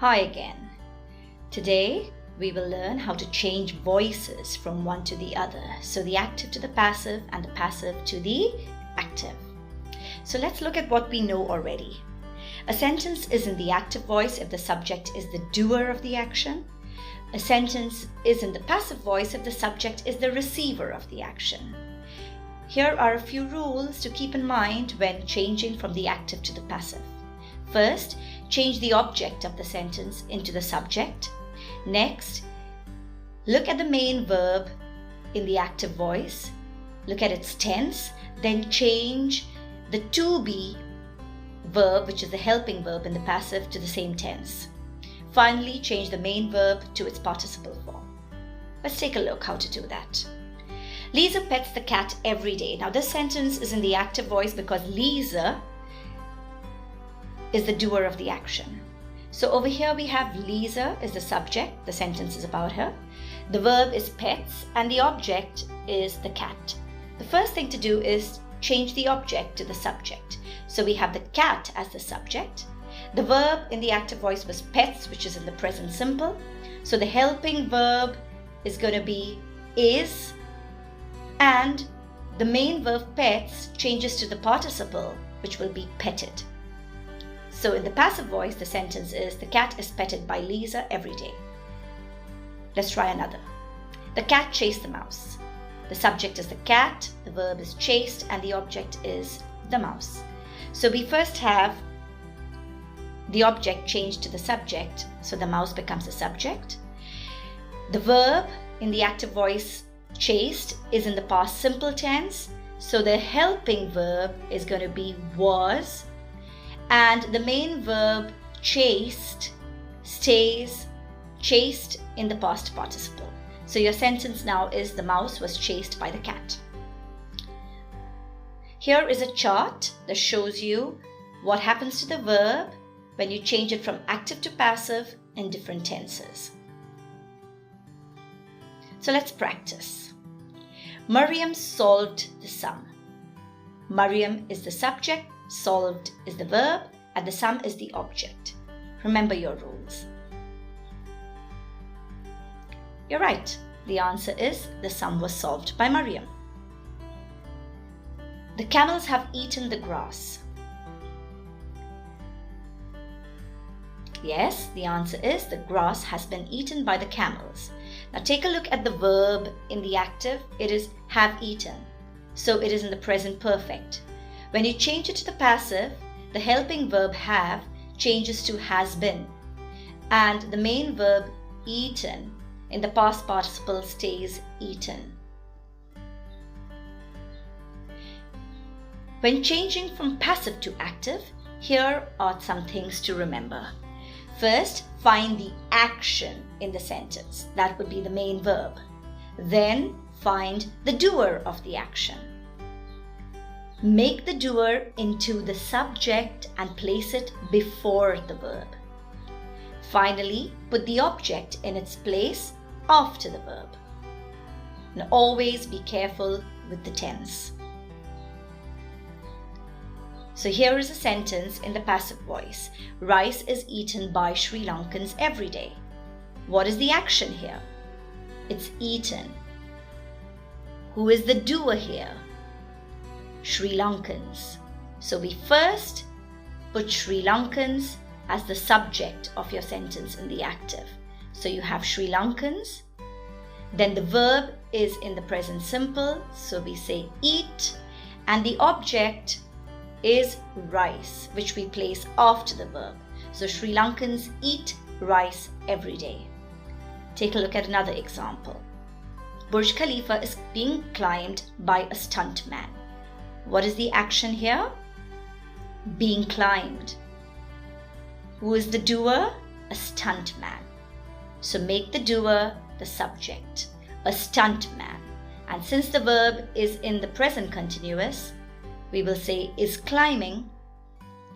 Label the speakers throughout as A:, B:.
A: Hi again. Today we will learn how to change voices from one to the other. So the active to the passive and the passive to the active. So let's look at what we know already. A sentence is in the active voice if the subject is the doer of the action. A sentence is in the passive voice if the subject is the receiver of the action. Here are a few rules to keep in mind when changing from the active to the passive. First, change the object of the sentence into the subject. Next, look at the main verb in the active voice. Look at its tense. Then change the to be verb, which is the helping verb in the passive, to the same tense. Finally, change the main verb to its participle form. Let's take a look how to do that. Lisa pets the cat every day. Now this sentence is in the active voice because Lisa is the doer of the action. So over here we have Lisa is the subject, the sentence is about her. The verb is pets and the object is the cat. The first thing to do is change the object to the subject. So we have the cat as the subject. The verb in the active voice was pets, which is in the present simple. So the helping verb is going to be is, and the main verb pets changes to the participle, which will be petted. So in the passive voice, the sentence is, the cat is petted by Lisa every day. Let's try another. The cat chased the mouse. The subject is the cat, the verb is chased, and the object is the mouse. So we first have the object changed to the subject, so the mouse becomes the subject. The verb in the active voice, chased, is in the past simple tense, so the helping verb is going to be was. And the main verb chased stays chased in the past participle. So your sentence now is the mouse was chased by the cat. Here is a chart that shows you what happens to the verb when you change it from active to passive in different tenses. So let's practice. Mariam solved the sum. Mariam is the subject, solved is the verb, and the sum is the object. Remember your rules. You're right. The answer is the sum was solved by Mariam. The camels have eaten the grass. Yes, the answer is the grass has been eaten by the camels. Now take a look at the verb in the active. It is have eaten. So it is in the present perfect. When you change it to the passive, the helping verb have changes to has been. And the main verb eaten in the past participle stays eaten. When changing from passive to active, here are some things to remember. First, find the action in the sentence. That would be the main verb. Then find the doer of the action. Make the doer into the subject and place it before the verb. Finally, put the object in its place after the verb. And always be careful with the tense. So here is a sentence in the passive voice. Rice is eaten by Sri Lankans every day. What is the action here? It's eaten. Who is the doer here? Sri Lankans. So we first put Sri Lankans as the subject of your sentence in the active. So you have Sri Lankans. Then the verb is in the present simple. So we say eat. And the object is rice, which we place after the verb. So Sri Lankans eat rice every day. Take a look at another example. Burj Khalifa is being climbed by a stuntman. What is the action here? Being climbed. Who is the doer? A stuntman. So make the doer the subject, a stuntman. And since the verb is in the present continuous, we will say is climbing.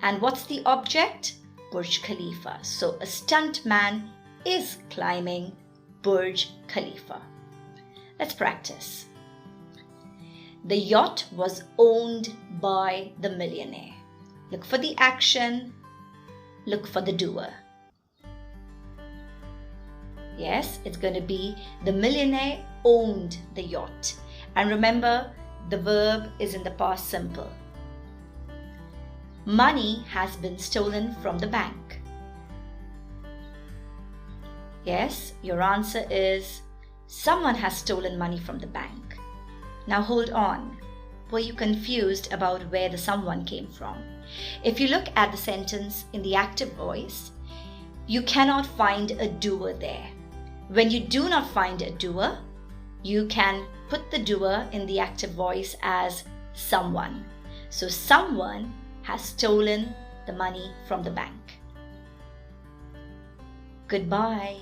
A: And what's the object? Burj Khalifa. So a stuntman is climbing Burj Khalifa. Let's practice. The yacht was owned by the millionaire. Look for the action. Look for the doer. Yes, it's going to be the millionaire owned the yacht. And remember, the verb is in the past simple. Money has been stolen from the bank. Yes, your answer is someone has stolen money from the bank. Now hold on. Were you confused about where the someone came from? If you look at the sentence in the active voice, you cannot find a doer there. When you do not find a doer, you can put the doer in the active voice as someone. So someone has stolen the money from the bank. Goodbye.